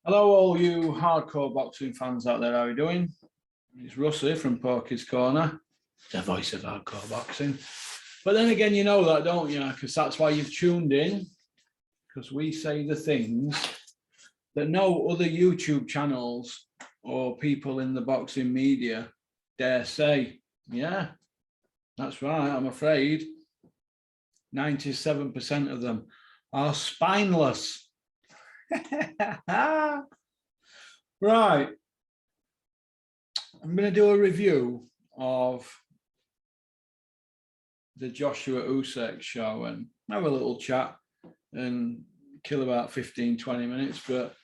Hello, all you hardcore boxing fans out there. How are you doing? It's Russ here from Porky's Corner, the voice of hardcore boxing. But then again, you know that, don't you? Because that's why you've tuned in, because we say the things that no other YouTube channels or people in the boxing media dare say. Yeah, that's right. I'm afraid 97% of them are spineless. Right, I'm going to do a review of the Joshua Usyk show and have a little chat and kill about 15-20 minutes. But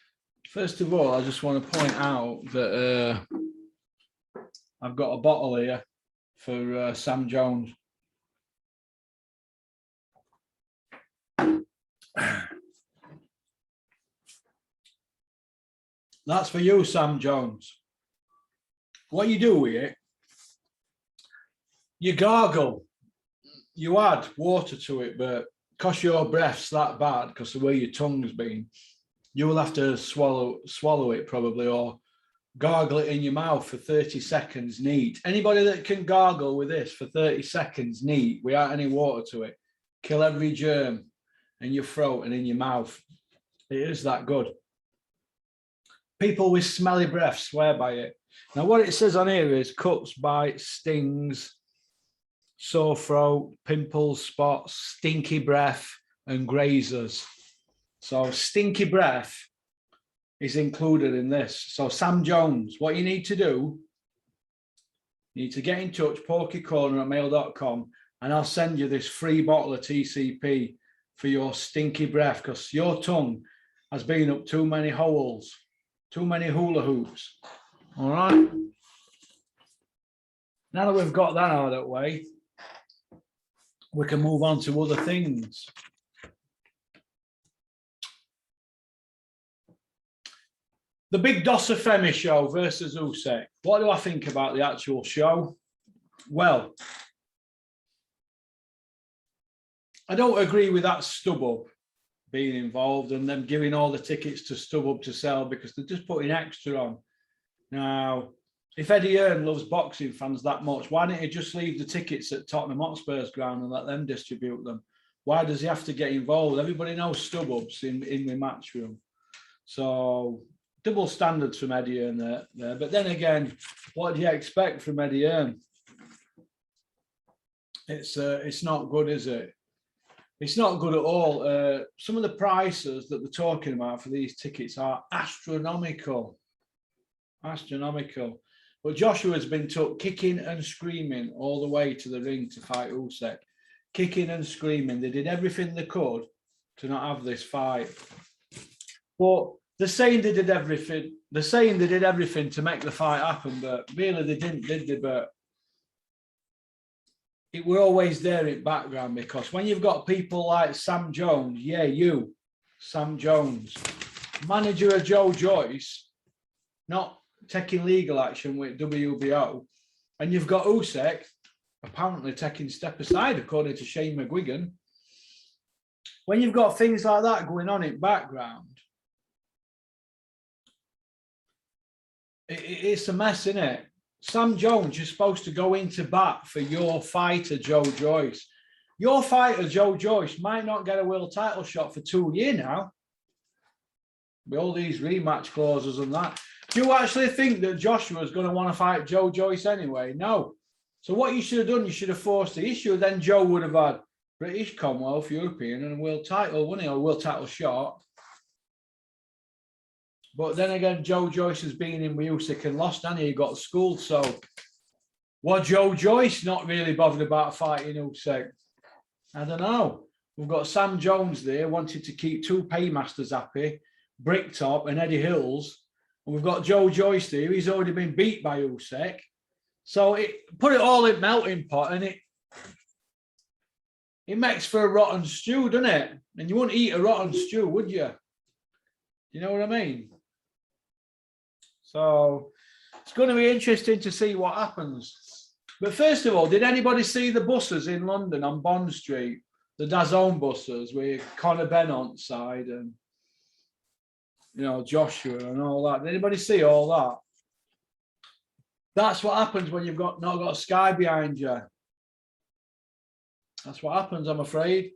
first of all, I just want to point out that I've got a bottle here for Sam Jones. That's for you, Sam Jones. What you do with it, you gargle. You add water to it, but because your breath's that bad, because the way your tongue's been, you will have to swallow it probably, or gargle it in your mouth for 30 seconds neat. Anybody that can gargle with this for 30 seconds neat, without any water to it, kill every germ in your throat and in your mouth. It is that good. People with smelly breath swear by it. Now, what it says on here is cuts, bites, stings, sore throat, pimples, spots, stinky breath, and grazers. So stinky breath is included in this. So Sam Jones, what you need to do, you need to get in touch, porkycorner@mail.com, and I'll send you this free bottle of TCP for your stinky breath, because your tongue has been up too many holes. Too many hula hoops. All right. Now that we've got that out of the way, we can move on to other things. The big Dosafemi show versus Usyk. What do I think about the actual show? Well, I don't agree with that StubHub being involved and them giving all the tickets to StubHub to sell, because they're just putting extra on. Now, if Eddie Hearn loves boxing fans that much, why don't he just leave the tickets at Tottenham Hotspur's ground and let them distribute them? Why does he have to get involved? Everybody knows StubHub's in the match room. So double standards from Eddie Hearn there. But then again, what do you expect from Eddie Hearn? It's not good, is it? It's not good at all. Some of the prices that they're talking about for these tickets are astronomical. Astronomical. But Joshua's been took kicking and screaming all the way to the ring to fight Usyk. Kicking and screaming. They did everything they could to not have this fight. But they're saying they did everything. They're saying they did everything to make the fight happen, but really they didn't, did they? But it were always there in background, because when you've got people like Sam Jones, yeah, you, Sam Jones, manager of Joe Joyce, not taking legal action with WBO, and you've got Usyk apparently taking step aside, according to Shane McGuigan. When you've got things like that going on in background, it's a mess, isn't it? Sam Jones, you're supposed to go into bat for your fighter, Joe Joyce. Your fighter, Joe Joyce, might not get a world title shot for 2 years now, with all these rematch clauses and that. Do you actually think that Joshua is going to want to fight Joe Joyce anyway? No. So what you should have done, you should have forced the issue. Then Joe would have had British, Commonwealth, European, and a world title, wouldn't he? Or a world title shot. But then again, Joe Joyce has been in with Usyk and lost, and he got schooled. So, was Joe Joyce not really bothered about fighting Usyk? I don't know. We've got Sam Jones there, wanted to keep two paymasters happy, Bricktop and Eddie Hills. And we've got Joe Joyce there. He's already been beat by Usyk. So, put it all in melting pot, and it makes for a rotten stew, doesn't it? And you wouldn't eat a rotten stew, would you? You know what I mean? So it's going to be interesting to see what happens. But first of all, did anybody see the buses in London on Bond Street? The DAZN buses with Conor Benn on side, and you know, Joshua and all that. Did anybody see all that? That's what happens when you've not got Sky behind you. That's what happens, I'm afraid.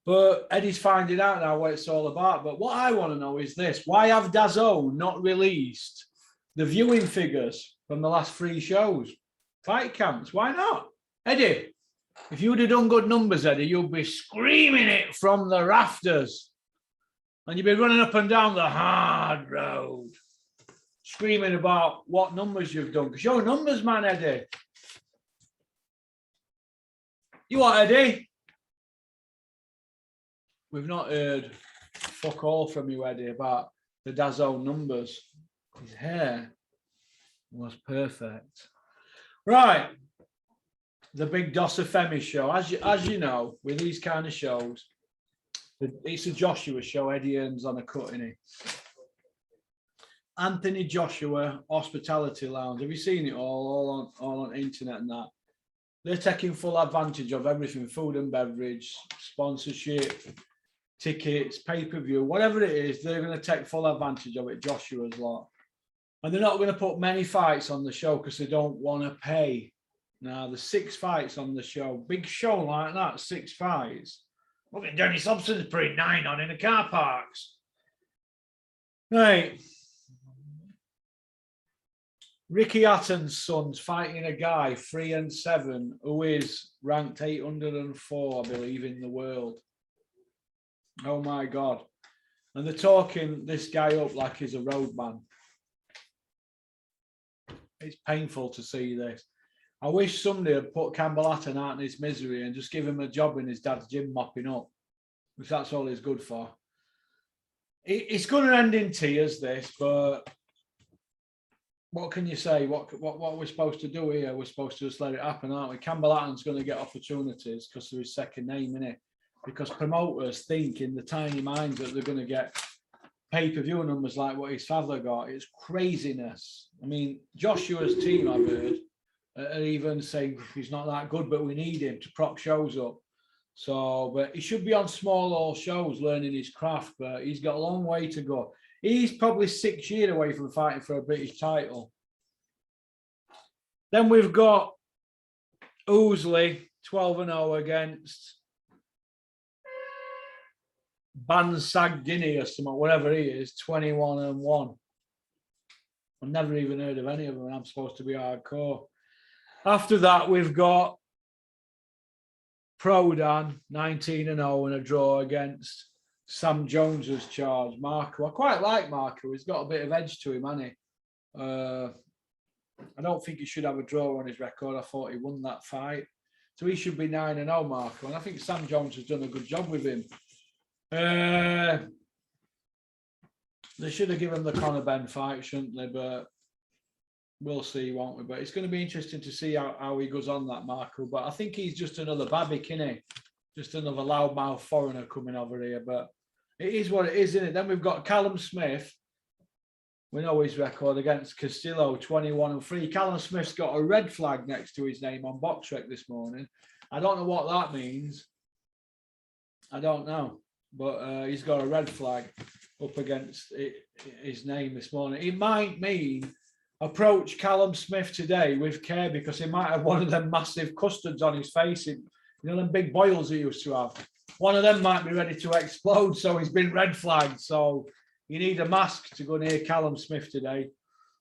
But Eddie's finding out now what it's all about. But what I want to know is this. Why have DAZN not released the viewing figures from the last 3 shows? Fight camps, why not? Eddie, if you would have done good numbers, Eddie, you'd be screaming it from the rafters. And you'd be running up and down the hard road, screaming about what numbers you've done. Because you're a numbers man, Eddie. You what, Eddie? We've not heard fuck all from you, Eddie, about the DAZN numbers. His hair was perfect. Right. The big Dossa Femi show. As you know, with these kind of shows, it's a Joshua show. Eddie earns on a cut, innit? Anthony Joshua Hospitality Lounge. Have you seen it all on internet and that? They're taking full advantage of everything, food and beverage, sponsorship, tickets, pay-per-view, whatever it is, they're going to take full advantage of it, Joshua's lot. And they're not going to put many fights on the show because they don't want to pay. Now, there's 6 fights on the show. Big show like that, 6 fights. Look at Dennis Hobson's putting 9 on in the car parks. Right. Ricky Hatton's son's fighting a guy, 3 and 7, who is ranked 804, I believe, in the world. Oh my God. And they're talking this guy up like he's a roadman. It's painful to see this. I wish somebody had put Campbell Hatton out in his misery and just give him a job in his dad's gym mopping up, which that's all he's good for. It's going to end in tears, this, but what can you say? What we're supposed to do here? We're supposed to just let it happen, aren't we? Campbell Hatton's going to get opportunities because of his second name, innit? Because promoters think in the tiny minds that they're going to get pay-per-view numbers like what his father got. It's craziness. I mean, Joshua's team, I've heard, are even saying he's not that good, but we need him to prop shows up. So, but he should be on small shows learning his craft, but he's got a long way to go. He's probably 6 years away from fighting for a British title. Then we've got Ousley, 12-0 against Bansag Guinea or something, whatever he is, 21-1. I've never even heard of any of them. I'm supposed to be hardcore. After that, we've got Prodan, 19-0 and a draw against Sam Jones's charge, Marco. I quite like Marco. He's got a bit of edge to him, hasn't he? I don't think he should have a draw on his record. I thought he won that fight. So he should be 9-0, Marco. And I think Sam Jones has done a good job with him. They should have given him the Conor Benn fight, shouldn't they? But we'll see, won't we? But it's going to be interesting to see how he goes on, that Marco. But I think he's just another Babic, isn't he? Just another loudmouth foreigner coming over here. But it is what it is, isn't it? Then we've got Callum Smith. We know his record against Castillo, 21-3. Callum Smith's got a red flag next to his name on BoxRec this morning. I don't know what that means. I don't know. But he's got a red flag up against his name this morning. It might mean approach Callum Smith today with care, because he might have one of them massive custards on his face. You know, them big boils he used to have. One of them might be ready to explode, so he's been red flagged. So you need a mask to go near Callum Smith today.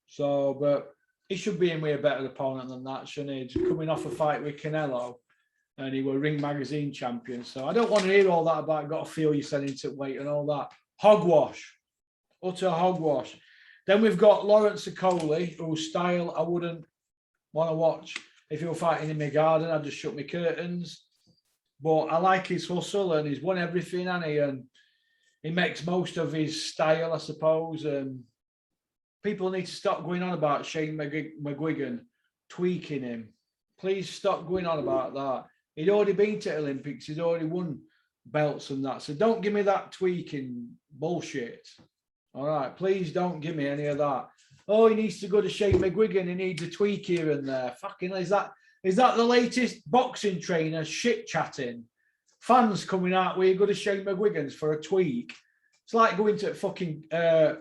So, but he should be in with a better opponent than that, shouldn't he? Just coming off a fight with Canelo, and he was Ring Magazine champion. So I don't want to hear all that about got to feel you sending to weight and all that. Hogwash. Utter hogwash. Then we've got Lawrence Okoli, whose style I wouldn't want to watch. If he were fighting in my garden, I'd just shut my curtains. But I like his hustle, and he's won everything, hasn't he? And he makes most of his style, I suppose. And people need to stop going on about Shane McGuigan tweaking him. Please stop going on about that. He'd already been to Olympics. He'd already won belts and that. So don't give me that tweaking bullshit. All right, please don't give me any of that. Oh, he needs to go to Shane McGuigan. He needs a tweak here and there. Fucking hell, is that the latest boxing trainer shit chatting? Fans coming out where you go to Shane McGuigan's for a tweak. It's like going to fucking car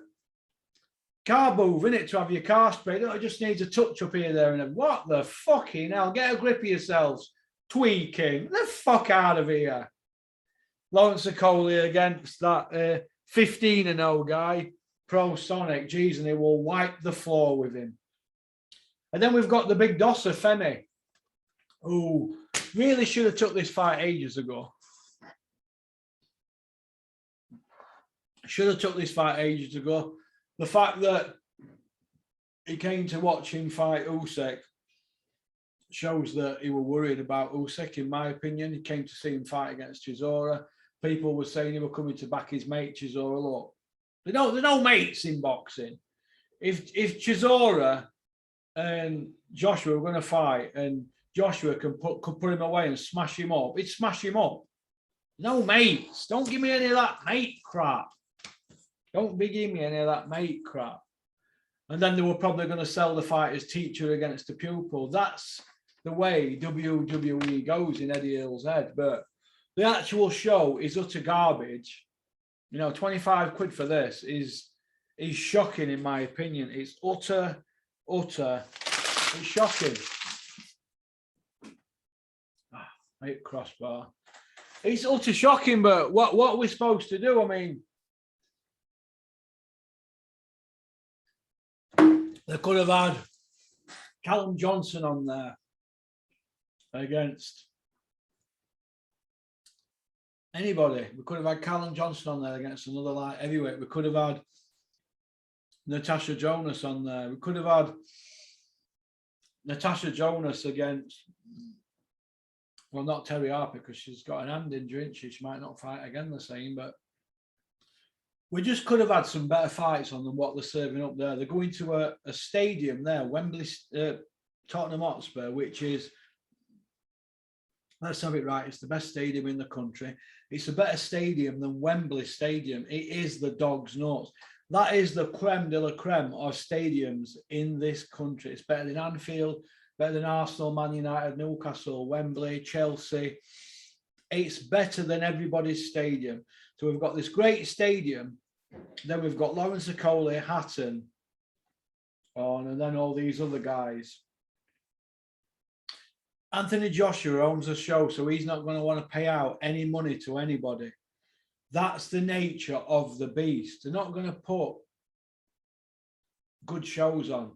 booth, innit, to have your car sprayed. It just needs a touch up here, there, and what the fucking hell? Get a grip of yourselves. Tweaking. Get the fuck out of here. Lawrence Okoli against that 15-0 guy, Pro Sonic. Jeez, and he will wipe the floor with him. And then we've got the big dosser, Femi, who really should have took this fight ages ago. Should have took this fight ages ago. The fact that he came to watch him fight Usyk shows that he were worried about Usyk, in my opinion. He came to see him fight against Chisora. People were saying he were coming to back his mate Chisora. Look, there's no mates in boxing. If Chisora and Joshua were going to fight and Joshua could put him away and smash him up, he'd smash him up. No mates. Don't give me any of that mate crap. Don't be giving me any of that mate crap. And then they were probably going to sell the fight as teacher against the pupil. That's the way WWE goes in Eddie Hill's head. But the actual show is utter garbage. You know, 25 quid for this is shocking, in my opinion. It's utter, it's shocking. Mate crossbar. It's utter shocking, but what are we supposed to do? I mean, they could have had Callum Johnson on there against anybody. We could have had Callum Johnson on there against another light heavyweight. We could have had Natasha Jonas on there. We could have had Natasha Jonas against, well, not Terry Harper, because she's got an hand injury, and she might not fight again, they're saying, but we just could have had some better fights on than what they're serving up there. They're going to a stadium there, Wembley, Tottenham Hotspur, which is, let's have it right, it's the best stadium in the country. It's a better stadium than Wembley Stadium. It is the dog's nuts. That is the creme de la creme of stadiums in this country. It's better than Anfield, better than Arsenal, Man United, Newcastle, Wembley, Chelsea. It's better than everybody's stadium. So we've got this great stadium. Then we've got Lawrence Okoli, Hatton on, and then all these other guys. Anthony Joshua owns the show, so he's not going to want to pay out any money to anybody. That's the nature of the beast. They're not going to put good shows on.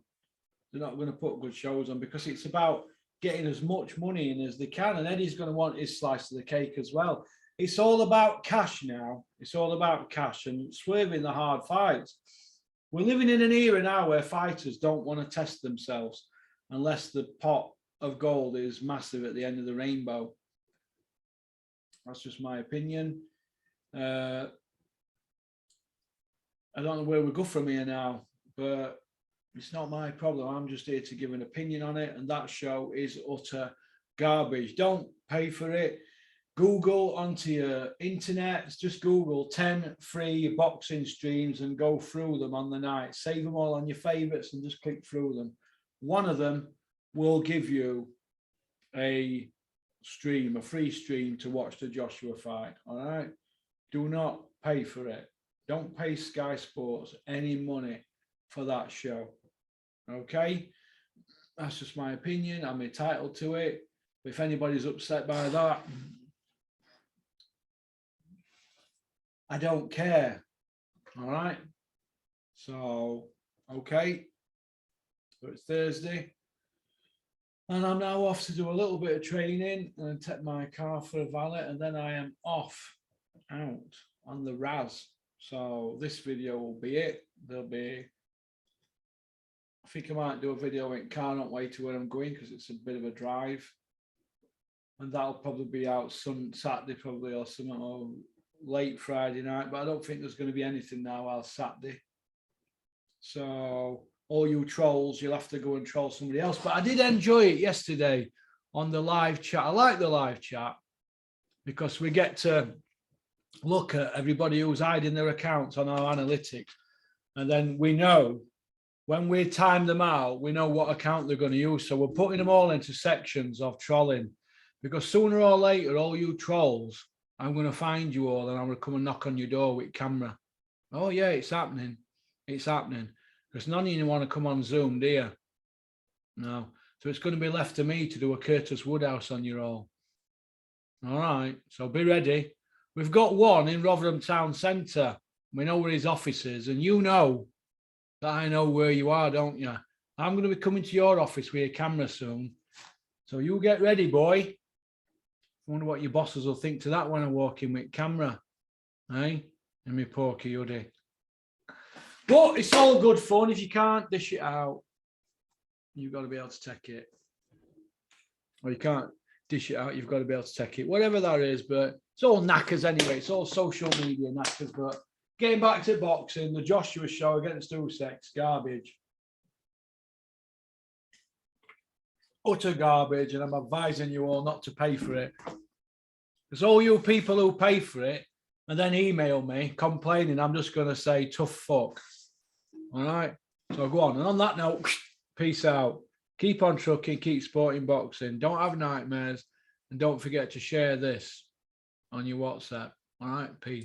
They're not going to put good shows on because it's about getting as much money in as they can. And Eddie's going to want his slice of the cake as well. It's all about cash now. It's all about cash and swerving the hard fights. We're living in an era now where fighters don't want to test themselves unless the pot of gold is massive at the end of the rainbow. That's just my opinion. I don't know where we go from here now, but it's not my problem. I'm just here to give an opinion on it, and that show is utter garbage. Don't pay for it. Google onto your internet, just Google 10 free boxing streams and go through them on the night. Save them all on your favorites and just click through them. One of them will give you a stream, a free stream to watch the Joshua fight. All right. Do not pay for it. Don't pay Sky Sports any money for that show. Okay. That's just my opinion. I'm entitled to it. If anybody's upset by that, I don't care. All right. So, okay. So it's Thursday. And I'm now off to do a little bit of training and take my car for a valet. And then I am off out on the Raz. So this video will be it. There'll be, I think I might do a video in Can't Wait to where I'm going because it's a bit of a drive. And that'll probably be out Saturday probably or something, or late Friday night, but I don't think there's going to be anything now else Saturday. So all you trolls, you'll have to go and troll somebody else. But I did enjoy it yesterday on the live chat. I like the live chat because we get to look at everybody who's hiding their accounts on our analytics. And then we know when we time them out, we know what account they're going to use. So we're putting them all into sections of trolling because sooner or later, all you trolls, I'm going to find you all and I'm going to come and knock on your door with camera. Oh yeah, it's happening. It's happening. Because none of you want to come on Zoom, do you? No. So it's going to be left to me to do a Curtis Woodhouse on you all. All right. So be ready. We've got one in Rotherham Town Centre. We know where his office is. And you know that I know where you are, don't you? I'm going to be coming to your office with a camera soon. So you get ready, boy. I wonder what your bosses will think to that when I walk in with camera. Eh? In my porky hoodie. But it's all good fun. If you can't dish it out, you've got to be able to take it. Or you can't dish it out, you've got to be able to take it. Whatever that is, but it's all knackers anyway. It's all social media knackers. But getting back to boxing, the Joshua show against Usyk, garbage. Utter garbage, and I'm advising you all not to pay for it. Because all you people who pay for it and then email me complaining, I'm just going to say, tough fuck. All right? So go on. And on that note, peace out. Keep on trucking, keep sporting boxing. Don't have nightmares. And don't forget to share this on your WhatsApp. All right? Peace.